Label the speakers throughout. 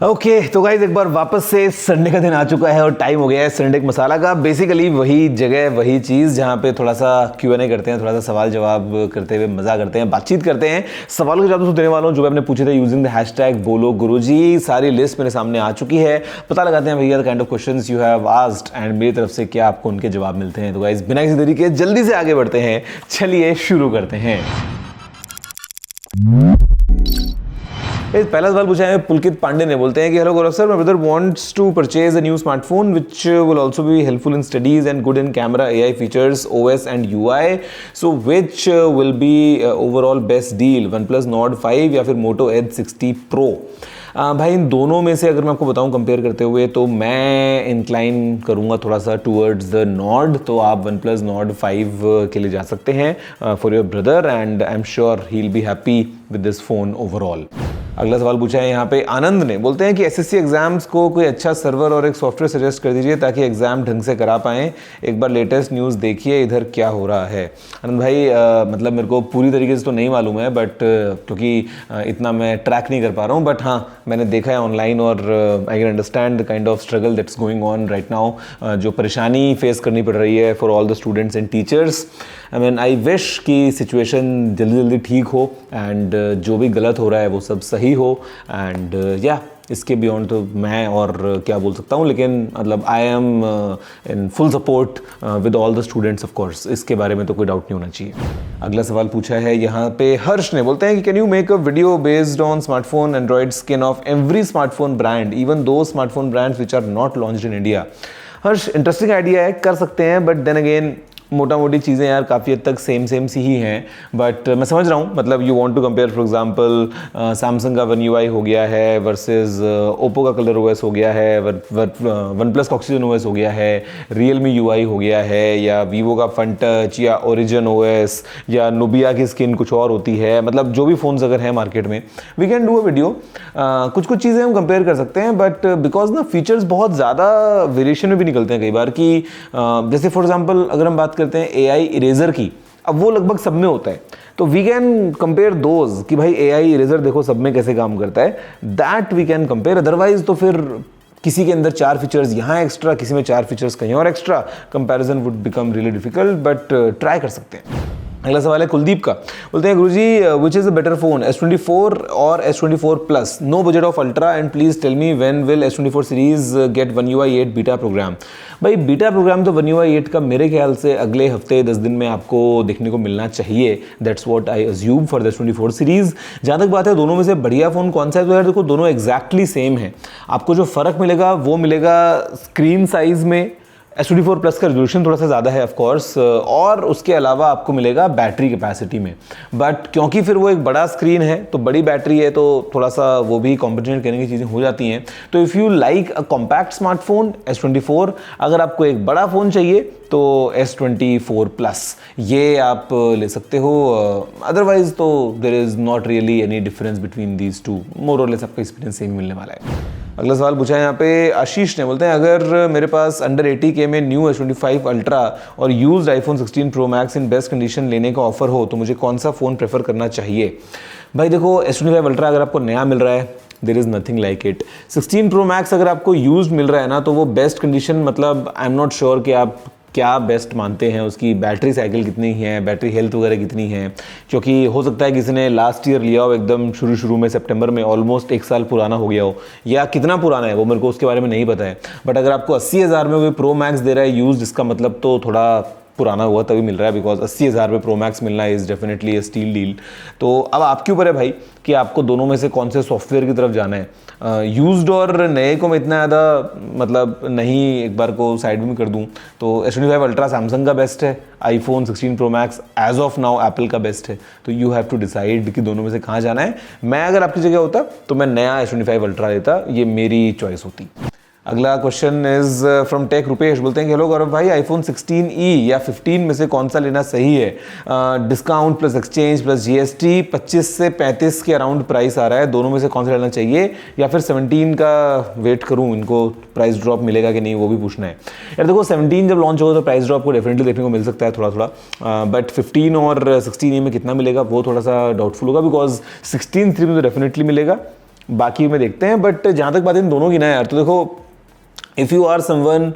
Speaker 1: Okay तो guys एक बार वापस से संडे का दिन आ चुका है और टाइम हो गया है संडे मसाला का। बेसिकली वही जगह वही चीज़ जहाँ पे थोड़ा सा Q&A करते हैं, थोड़ा सा सवाल जवाब करते हुए मजा करते हैं, बातचीत करते हैं। सवालों के जवाब तो देने वाला हूँ जो मैंने पूछे थे यूजिंग द हैशटैग बोलो गुरुजी। सारी लिस्ट मेरे सामने आ चुकी है। पता लगाते हैं भैया the kind of questions you have asked and मेरी तरफ से क्या आपको उनके जवाब मिलते हैं। तो गाइस बिना किसी देरी के जल्दी से आगे बढ़ते हैं, चलिए शुरू करते हैं। पहला सवाल पूछा है पुलकित पांडे ने, बोलते हैं कि hello Gaurav sir, my brother wants to purchase a new smartphone which will also be helpful in studies and good in camera, AI features, OS and UI. So which will be overall best deal, OnePlus Nord 5 या फिर Moto Edge 60 Pro? भाई इन दोनों में से अगर मैं आपको बताऊं कंपेयर करते हुए तो मैं इंक्लाइन करूंगा थोड़ा सा टूवर्ड्स द नॉर्ड। तो आप OnePlus Nord 5 के लिए जा सकते हैं for your brother and I am sure he will be happy with this phone overall. अगला सवाल पूछा है यहाँ पे आनंद ने, बोलते हैं कि एसएससी एग्जाम्स को कोई अच्छा सर्वर और एक सॉफ्टवेयर सजेस्ट कर दीजिए ताकि एग्जाम ढंग से करा पाएँ। एक बार लेटेस्ट न्यूज़ देखिए इधर क्या हो रहा है। आनंद भाई मतलब मेरे को पूरी तरीके से तो नहीं मालूम है बट क्योंकि इतना मैं ट्रैक नहीं कर पा रहा हूँ, बट हाँ मैंने देखा है ऑनलाइन और I can understand the kind of struggle that's going on right now. जो परेशानी फेस करनी पड़ रही है for all the students and teachers. I mean I wish कि सिचुएशन जल्दी जल्दी ठीक हो एंड जो भी गलत हो रहा है वो सब सही हो एंड या इसके बियॉन्ड तो मैं और क्या बोल सकता हूँ, लेकिन मतलब I am in full support with all the students of course. इसके बारे में तो कोई डाउट नहीं होना चाहिए। अगला सवाल पूछा है यहाँ पे हर्ष ने, बोलते हैं कि can you make a video based on smartphone Android skin of every smartphone brand even though smartphone brands which are not launched in India? Harsh interesting idea है, कर सकते हैं बट देन अगेन मोटा मोटी चीज़ें यार काफ़ी हद तक सेम सी ही हैं। बट मैं समझ रहा हूँ, मतलब you want to compare for example Samsung का One UI हो गया है वर्सेस ओप्पो का कलर OS हो गया है, OnePlus का ऑक्सीजन OS हो गया है, Realme UI हो गया है, या वीवो का फन टच या ओरिजिन OS या नोबिया की स्किन कुछ और होती है। मतलब जो भी फ़ोन्स अगर हैं मार्केट में we can do a video. कुछ चीज़ें हम कंपेयर कर सकते हैं बट बिकॉज ना फीचर्स बहुत ज़्यादा वेरिएशन में भी निकलते हैं कई बार कि जैसे फॉर एग्जाम्पल अगर हम बात करते हैं AI इरेजर की, अब वो लगभग सब में होता है तो वी कैन कंपेयर दोज कि भाई AI इरेजर देखो सब में कैसे काम करता है, that we can compare. Otherwise तो फिर किसी के अंदर 4 फीचर्स यहाँ एक्स्ट्रा, किसी में 4 फीचर्स कहीं और extra, comparison would become really difficult but try कर सकते हैं। अगला सवाल है कुलदीप का, बोलते हैं गुरुजी which is a better phone, S24 और S24 plus, no budget of ultra and please tell me when will S24 series get One UI 8 beta program? भाई बीटा प्रोग्राम तो One UI 8 का मेरे ख्याल से अगले हफ्ते 10 दिन में आपको देखने को मिलना चाहिए। That's what I assume for the S24 series. जहाँ तक बात है दोनों में से बढ़िया फ़ोन कौन सा है, तो यार देखो दोनों एग्जैक्टली सेम है। आपको जो फ़र्क मिलेगा वो मिलेगा स्क्रीन साइज़ में। S24 प्लस का रेजोल्यूशन थोड़ा सा ज़्यादा है ऑफ कोर्स, और उसके अलावा आपको मिलेगा बैटरी कैपेसिटी में। बट क्योंकि फिर वो एक बड़ा स्क्रीन है तो बड़ी बैटरी है तो थोड़ा सा वो भी कॉम्पिटिशन करने की चीज़ें हो जाती हैं। तो if you like a compact smartphone S24, अगर आपको एक बड़ा फ़ोन चाहिए तो S24 प्लस ये आप ले सकते हो। अदरवाइज तो there is not really any difference between these two, more और लेस आपका एक्सपीरियंस सेम मिलने वाला है। अगला सवाल पूछा है यहाँ पे आशीष ने, बोलते हैं अगर मेरे पास अंडर 80K में न्यू S25 अल्ट्रा और used iPhone 16 Pro Max in best condition लेने का ऑफर हो तो मुझे कौन सा फ़ोन प्रेफर करना चाहिए? भाई देखो S25 अल्ट्रा अगर आपको नया मिल रहा है there is nothing like it. 16 Pro Max अगर आपको यूज्ड मिल रहा है ना तो वो बेस्ट कंडीशन, मतलब आई एम नॉट श्योर कि आप क्या बेस्ट मानते हैं, उसकी बैटरी साइकिल कितनी है, बैटरी हेल्थ वगैरह कितनी है, क्योंकि हो सकता है किसी ने लास्ट ईयर लिया हो एकदम शुरू में सितंबर में, ऑलमोस्ट 1 साल पुराना हो गया हो, या कितना पुराना है वो मेरे को उसके बारे में नहीं पता है। बट अगर आपको 80,000 में कोई प्रो मैक्स दे रहा है यूज्ड, इसका मतलब तो थोड़ा पुराना हुआ तभी मिल रहा है, बिकॉज 80,000 में प्रो मैक्स मिलना is definitely A steal deal. तो अब आपके ऊपर है भाई कि आपको दोनों में से कौन से सॉफ्टवेयर की तरफ जाना है। यूज्ड और नए को मैं इतना ज़्यादा मतलब नहीं एक बार को साइड में कर दूं तो S25 अल्ट्रा सैमसंग का बेस्ट है, iPhone 16 Pro Max as of now Apple का बेस्ट है। तो यू हैव टू डिसाइड कि दोनों में से कहाँ जाना है। मैं अगर आपकी जगह होता तो मैं नया S25 अल्ट्रा लेता, ये मेरी चॉइस होती। अगला question is from tech Rupesh, बोलते हैं कि हेलो गौरव भाई, iPhone 16e या 15 में से कौन सा लेना सही है? Discount plus exchange plus GST 25 से 35 के अराउंड प्राइस आ रहा है, दोनों में से कौन सा लेना चाहिए? या फिर 17 का वेट करूं, इनको प्राइस ड्रॉप मिलेगा कि नहीं वो भी पूछना है। यार देखो 17 जब लॉन्च होगा तो प्राइस ड्रॉप को डेफिनेटली देखने को मिल सकता है थोड़ा, बट 15 और 16e में कितना मिलेगा वो थोड़ा सा डाउटफुल होगा, बिकॉज 16 3 में तो डेफिनेटली मिलेगा बाकी में देखते हैं। बट जहाँ तक बात इन दोनों की ना यार, तो देखो if you are someone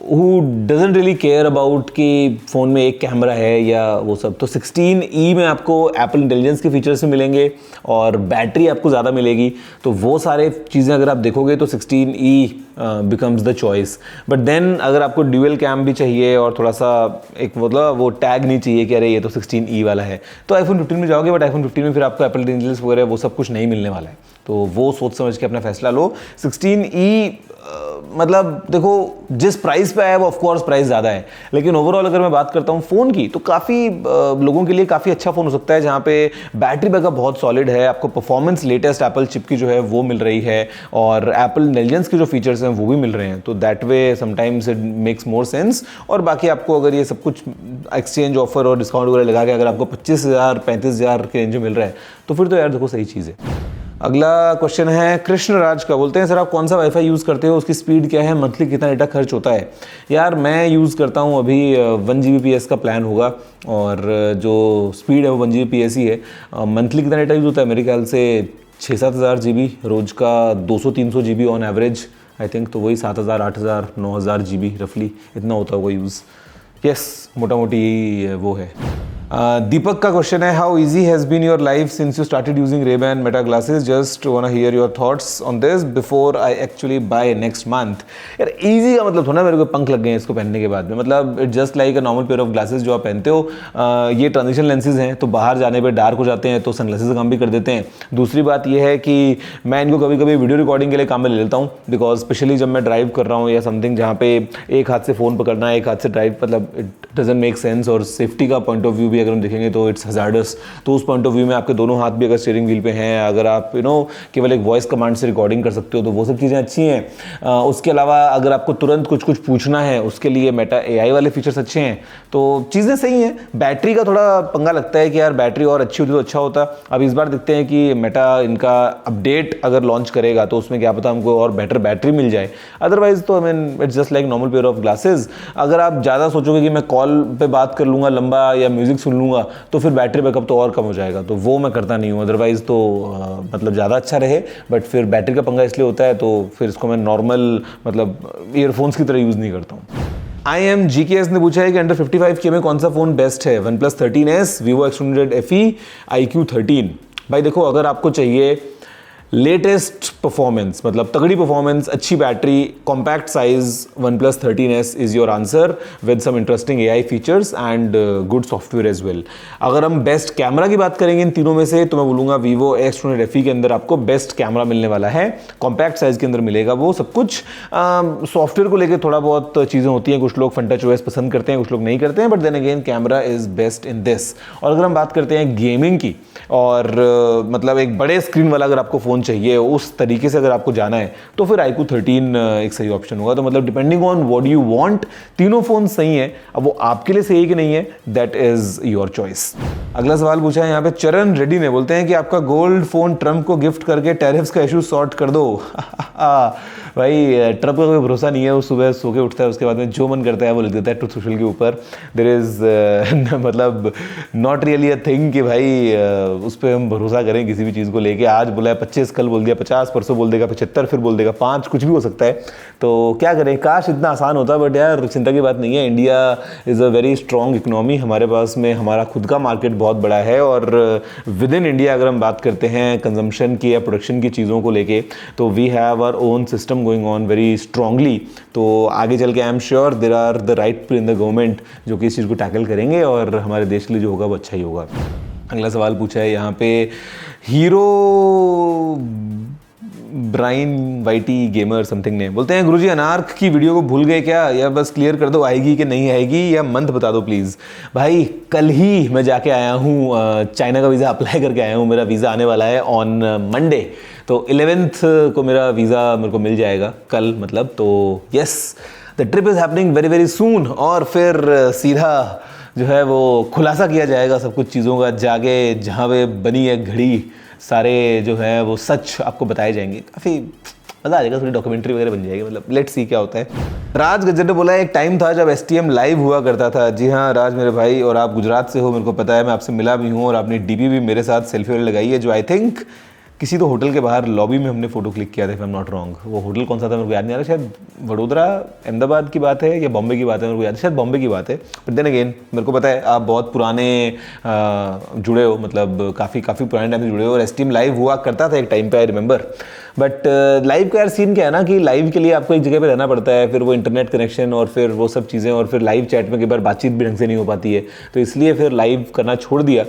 Speaker 1: who doesn't really care about कि फ़ोन में एक कैमरा है या वो सब, तो 16E में आपको एप्पल इंटेलिजेंस के फीचर्स भी मिलेंगे और बैटरी आपको ज़्यादा मिलेगी। तो वो सारे चीज़ें अगर आप देखोगे तो 16E becomes the choice. But then अगर आपको ड्यूअल कैम भी चाहिए और थोड़ा सा एक मतलब वो टैग नहीं चाहिए कि अरे ये तो 16E वाला है, तो आईफोन 15 में जाओगे। बट आईफोन 15 में फिर आपको एप्पल इंटेलिजेंस वगैरह वो सब कुछ नहीं मिलने वाला है, तो वो सोच समझ के अपना फैसला लो। 16E मतलब देखो जिस प्राइस पे आया वो ऑफकोर्स प्राइस ज़्यादा है, लेकिन ओवरऑल अगर मैं बात करता हूँ फ़ोन की, तो काफ़ी लोगों के लिए काफ़ी अच्छा फ़ोन हो सकता है, जहाँ पे बैटरी बैकअप बहुत सॉलिड है, आपको परफॉर्मेंस लेटेस्ट एप्पल चिप की जो है वो मिल रही है और एप्पल इंटेलिजेंस के जो फीचर्स हैं वो भी मिल रहे हैं। तो that way sometimes it makes more sense. और बाकी आपको अगर ये सब कुछ एक्सचेंज ऑफर और डिस्काउंट वगैरह लगा के अगर आपको 25,000 35,000 के रेंज में मिल रहा है, तो फिर तो यार देखो सही चीज़ है। अगला क्वेश्चन है कृष्ण राज का, बोलते हैं सर आप कौन सा वाईफाई यूज़ करते हो, उसकी स्पीड क्या है, मंथली कितना डेटा खर्च होता है। यार मैं यूज़ करता हूँ अभी 1 Gbps का प्लान होगा और जो स्पीड है वो 1 Gbps ही है। मंथली कितना डेटा यूज़ होता है, मेरे ख्याल से 6-7 हज़ार GB, रोज़ का 200-300 GB on average I think, तो वही 7,000 8,000 9,000 GB रफली इतना होता होगा यूज़। यस, मोटा मोटी यही वो है। दीपक का क्वेश्चन है how easy has been your life since you started using Ray-Ban Meta glasses, just want to hear your thoughts on this before I actually buy next month. यार इजी का मतलब थोड़ा मेरे को पंख लग गए हैं इसको पहनने के बाद में, मतलब it just like a normal pair of glasses जो आप पहनते हो। ये ट्रांजिशन लेंसेज हैं, तो बाहर जाने पर डार्क हो जाते हैं तो सनग्लासेस का काम भी कर देते हैं। दूसरी बात यह है कि मैं इनको कभी कभी वीडियो रिकॉर्डिंग के लिए काम में ले लेता हूँ, बिकॉज स्पेशली जब मैं ड्राइव कर रहा हूँ या समथिंग जहाँ पे एक हाथ से फ़ोन पकड़ना है एक हाथ से ड्राइव, मतलब इट डजंट मेक सेंस। और सेफ्टी का पॉइंट ऑफ व्यू भी अगर हम देखेंगे तो इट्स हजार्डस, तो उस पॉइंट ऑफ व्यू में आपके दोनों हाथ भी अगर स्टीयरिंग व्हील पे हैं, अगर आप केवल एक वॉइस कमांड से रिकॉर्डिंग कर सकते हो तो वो सब चीज़ें अच्छी हैं। उसके अलावा अगर आपको तुरंत कुछ कुछ पूछना है उसके लिए मेटा AI वाले फीचर्स अच्छे हैं, तो चीज़ें सही हैं। बैटरी का थोड़ा पंगा लगता है कि यार बैटरी और अच्छी होती तो अच्छा होता। अब इस बार देखते हैं कि मेटा इनका अपडेट अगर लॉन्च करेगा तो उसमें क्या पता हमको और बेटर बैटरी मिल जाए, अदरवाइज तो I mean it's just like normal pair of glasses. अगर आप ज़्यादा सोचोगे कि मैं कॉल पे बात कर लूँगा लंबा या म्यूजिक सुन लूँगा तो फिर बैटरी बैकअप तो और कम हो जाएगा, तो वो मैं करता नहीं हूँ। अदरवाइज तो मतलब ज़्यादा अच्छा रहे, बट फिर बैटरी का पंगा इसलिए होता है तो फिर इसको मैं नॉर्मल मतलब ईयरफोन्स की तरह यूज़ नहीं करता हूँ। IMGKS ने पूछा है कि अंडर 55K में कौन सा फ़ोन बेस्ट है, OnePlus 13S, Vivo X100 FE, iQOO 13। भाई देखो अगर आपको चाहिए लेटेस्ट परफॉर्मेंस, मतलब तगड़ी परफॉर्मेंस, अच्छी battery, compact size, OnePlus 13S is your answer with some interesting AI features and good software as well. अगर हम बेस्ट कैमरा की बात करेंगे इन तीनों में से तो मैं बोलूँगा Vivo X100 FE के अंदर आपको बेस्ट कैमरा मिलने वाला है, कॉम्पैक्ट साइज के अंदर मिलेगा वो सब कुछ। सॉफ्टवेयर को लेकर थोड़ा बहुत चीज़ें होती हैं, कुछ लोग FunTouch OS पसंद करते हैं, कुछ लोग नहीं करते हैं, but then again camera is best in this. और अगर हम बात करते हैं गेमिंग की और मतलब एक बड़े स्क्रीन वाला अगर आपको फ़ोन चाहिए उस तरीके से अगर आपको जाना है तो फिर iQOO 13 एक सही ऑप्शन होगा। तो मतलब depending on what you want, तीनों फोन सही है। अब वो आपके लिए सही है कि नहीं है, दैट इज योर चॉइस। अगला सवाल पूछा है यहाँ पे चरण रेड्डी ने, बोलते हैं कि आपका गोल्ड फोन ट्रम्प को गिफ्ट करके टैरिफ्स का इशू सॉर्ट कर दो। भाई ट्रम्प का कोई भरोसा नहीं है, वो सुबह सो के उठता है उसके बाद में जो मन करता है वो लिख देता है ट्रुथ सोशल के ऊपर। देयर इज मतलब नॉट रियली अ थिंग कि भाई उस पर हम भरोसा करें किसी भी चीज़ को लेके। आज बोला है 25, कल बोल दिया 50, परसों बोल देगा 75, फिर बोल देगा 5, कुछ भी हो सकता है। तो क्या करें, काश इतना आसान होता, बट यार चिंता की बात नहीं है। India is a very strong economy, हमारे पास में हमारा खुद का मार्केट बहुत बड़ा है और विद इन इंडिया अगर हम बात करते हैं कंजम्पशन की या प्रोडक्शन की चीज़ों को लेके तो we have our own system going on very strongly. तो आगे चल के I am sure there are the right people in the government जो कि इस चीज़ को टैकल करेंगे और हमारे देश के लिए जो होगा वो अच्छा ही होगा। अगला सवाल पूछा है यहाँ पे हीरो ब्राइन वाइटी गेमर समथिंग ने, बोलते हैं गुरुजी अनार्क की वीडियो को भूल गए क्या, या बस क्लियर कर दो आएगी कि नहीं आएगी, या मंथ बता दो प्लीज़। भाई कल ही मैं जाके आया हूँ, चाइना का वीज़ा अप्लाई करके आया हूँ। मेरा वीज़ा आने वाला है ऑन मंडे, तो 11th को मेरा वीज़ा मेरे को मिल जाएगा कल, मतलब तो yes the trip is happening very very soon. और फिर सीधा जो है वो खुलासा किया जाएगा सब कुछ चीज़ों का, जाके जहाँ पे बनी है घड़ी सारे जो है वो सच आपको बताए जाएंगे। काफ़ी मज़ा आ जाएगा, थोड़ी डॉक्यूमेंट्री वगैरह बन जाएगी, मतलब लेट्स सी क्या होता है। राज गज्जर ने बोला एक टाइम था जब STM लाइव हुआ करता था। जी हाँ राज मेरे भाई, और आप गुजरात से हो मेरे को पता है, मैं आपसे मिला भी हूँ और आपने DP भी मेरे साथ सेल्फी लगाई है जो आई थिंक किसी तो होटल के बाहर लॉबी में हमने फोटो क्लिक किया था, if I am not wrong. वो होटल कौन सा था मेरे को याद नहीं आ रहा, शायद वडोदरा अहमदाबाद की बात है या बॉम्बे की बात है, मेरे को याद है शायद बॉम्बे की बात है। बट देन अगेन मेरे को पता है आप बहुत पुराने जुड़े हो, मतलब काफ़ी पुराने टाइम से जुड़े हो, और एसटीएम लाइव हुआ करता था एक टाइम पे, आई रिमेंबर। बट लाइव का यार सीन क्या है ना कि लाइव के लिए आपको एक जगह पे रहना पड़ता है, फिर वो इंटरनेट कनेक्शन और फिर वो सब चीज़ें, और फिर लाइव चैट में कई बार बातचीत भी ढंग से नहीं हो पाती है, तो इसलिए फिर लाइव करना छोड़ दिया।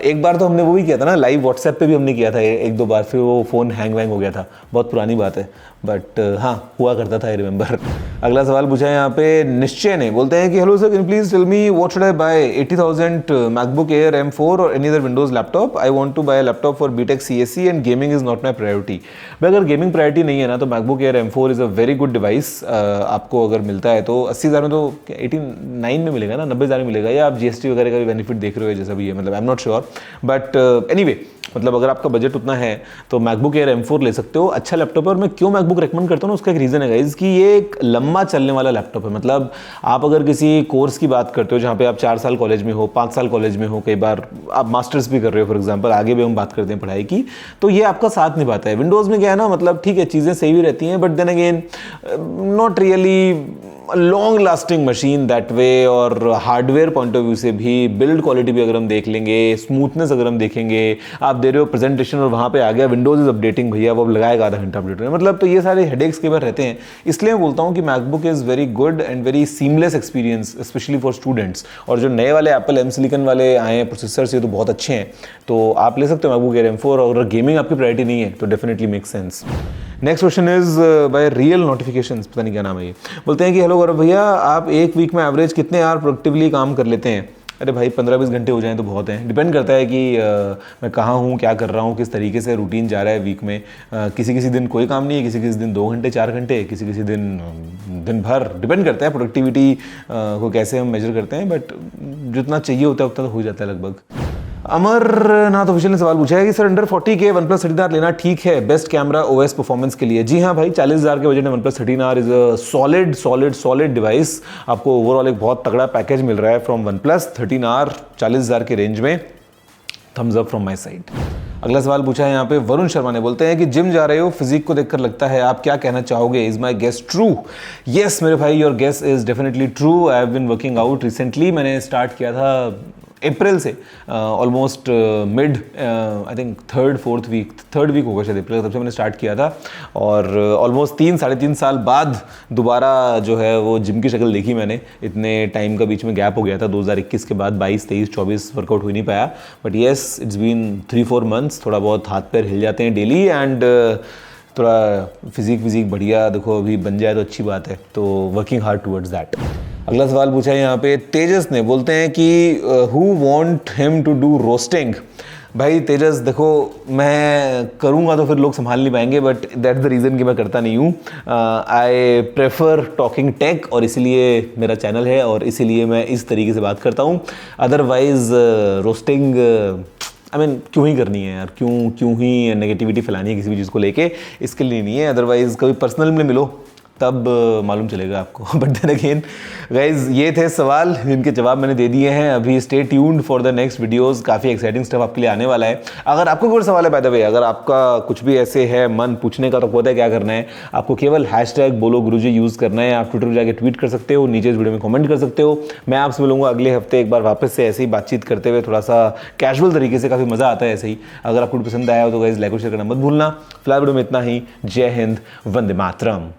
Speaker 1: एक बार तो हमने वो भी किया था ना, लाइव व्हाट्सएप पे भी हमने किया था एक दो बार, फिर वो फ़ोन हैंग वैंग हो गया था, बहुत पुरानी बात है, बट हाँ हुआ करता था, आई रिमेंबर। अगला सवाल पूछा है यहाँ पे निश्चय ने, बोलते हैं कि hello sir, can please tell me what should I buy 80,000 MacBook Air M4 और any other Windows laptop? I want to buy laptop for BTech CSE and gaming is not my priority. भाई अगर gaming priority नहीं है ना तो MacBook Air M4 is a very good device. आपको अगर मिलता है तो 80,000 में, तो 89 में मिलेगा ना, 90,000 में मिलेगा, या आप GST वगैरह का भी बेनिफिट देख रहे हो जैसा भी है, मतलब I am not sure, but anyway मतलब अगर आपका बजट उतना है तो मैकबुक एयर M4 ले सकते हो, अच्छा लैपटॉप है। और मैं क्यों मैकबुक रेकमेंड करता हूँ ना, उसका एक रीज़न है गाइस कि ये एक लंबा चलने वाला लैपटॉप है। मतलब आप अगर किसी कोर्स की बात करते हो जहाँ पे आप 4 साल कॉलेज में हो, 5 साल कॉलेज में हो, कई बार आप मास्टर्स भी कर रहे हो फॉर एग्जाम्पल, आगे भी हम बात करते हैं पढ़ाई की, तो ये आपका साथ निभाता है। विंडोज़ में क्या है ना, मतलब ठीक है चीज़ें सही भी रहती हैं, but then again not really long lasting machine that way. और हार्डवेयर पॉइंट ऑफ व्यू से भी, बिल्ड क्वालिटी भी अगर हम देख लेंगे, स्मूथनेस अगर हम देखेंगे, आप दे रहे हो प्रेजेंटेशन और वहाँ पे आ गया विंडोज इज अपडेटिंग, भैया वो लगाएगा आधा घंटा अपडेट में, मतलब तो ये सारे हेडेक्स के बार रहते हैं। इसलिए मैं बोलता हूँ कि MacBook is very good and very seamless experience, specially for students. और जो नए वाले एप्पल M सिलिकन वाले आए हैं प्रोसेसर्स, ये तो बहुत अच्छे हैं, तो आप ले सकते हो मैकबुक एयर M4। और अगर गेमिंग आपकी प्रायोरिटी नहीं है तो definitely make sense. Next question is by real notifications, पता नहीं क्या नाम है ये। बोलते हैं कि हेलो गौरव भैया, आप एक वीक में एवरेज कितने आवर प्रोडक्टिवली काम कर लेते हैं? अरे भाई 15-20 घंटे हो जाएं तो बहुत हैं। डिपेंड करता है कि मैं कहाँ हूँ, क्या कर रहा हूँ, किस तरीके से रूटीन जा रहा है वीक में। किसी किसी दिन कोई काम नहीं है, किसी किसी दिन 2 घंटे 4 घंटे, किसी किसी दिन दिन भर, डिपेंड करता है प्रोडक्टिविटी को कैसे हम मेजर करते हैं, बट जितना चाहिए होता है उतना तो हो जाता है लगभग। अमरनाथ ऑफिशियल ने सवाल पूछा है कि sir under 40K OnePlus 13R लेना ठीक है बेस्ट कैमरा OS परफॉर्मेंस के लिए? जी हाँ भाई, 40,000 के बजट में OnePlus 13R is a solid device. आपको ओवरऑल एक बहुत तगड़ा पैकेज मिल रहा है फ्रॉम OnePlus 13R 40,000 के रेंज में। Thumbs up from my side. अगला सवाल पूछा है यहाँ पे वरुण शर्मा ने, बोलते हैं कि जिम जा रहे हो, फिजिक को देखकर लगता है, आप क्या कहना चाहोगे? Is my guess true? Yes मेरे भाई, your guess is definitely true. I have been working out recently. मैंने स्टार्ट किया था अप्रैल से, almost mid I think third week होगा शायद अप्रैल, तब से मैंने स्टार्ट किया था। और ऑलमोस्ट 3-3.5 साल बाद दोबारा जो है वो जिम की शक्ल देखी मैंने। इतने टाइम का बीच में गैप हो गया था, 2021 के बाद 22, 23, 24 वर्कआउट हो नहीं पाया। But yes, it's been 3-4 months. थोड़ा बहुत हाथ पैर हिल जाते हैं डेली, एंड थोड़ा फिजिक बढ़िया देखो अभी बन जाए तो अच्छी बात है, तो वर्किंग हार्ड टुवर्ड्स दैट। अगला सवाल पूछा है यहाँ पे तेजस ने, बोलते हैं कि who want him to do roasting? भाई तेजस देखो, मैं करूँगा तो फिर लोग संभाल नहीं पाएंगे, बट दैट्स द रीज़न कि मैं करता नहीं हूँ। आई प्रेफर टॉकिंग टेक, और इसीलिए मेरा चैनल है और इसीलिए मैं इस तरीके से बात करता हूँ। अदरवाइज रोस्टिंग आई मीन क्यों ही करनी है यार, क्यों ही नेगेटिविटी फैलानी है किसी भी चीज़ को लेके, इसके लिए नहीं है। अदरवाइज कभी पर्सनल में मिलो तब मालूम चलेगा आपको। बट देन अगेन गाइज, ये थे सवाल जिनके जवाब मैंने दे दिए हैं। अभी stay tuned for the next videos, काफ़ी एक्साइटिंग स्टफ आपके लिए आने वाला है। अगर आपको कोई सवाल है बाय द वे, अगर आपका कुछ भी ऐसे है मन पूछने का, तो पता है क्या करना है आपको, केवल हैशटैग बोलो गुरुजी यूज़ करना है। आप ट्विटर पर जाकर ट्वीट कर सकते हो, नीचे इस वीडियो में कमेंट कर सकते हो। मैं आपसे मिलूंगा अगले हफ्ते एक बार वापस से, ऐसे ही बातचीत करते हुए, थोड़ा सा कैजुअल तरीके से, काफ़ी मज़ा आता है ऐसे ही। अगर आपको पसंद आया हो तो गाइज लाइक और शेयर करना मत भूलना। फिलहाल वीडियो में इतना ही। जय हिंद, वंदे मातरम।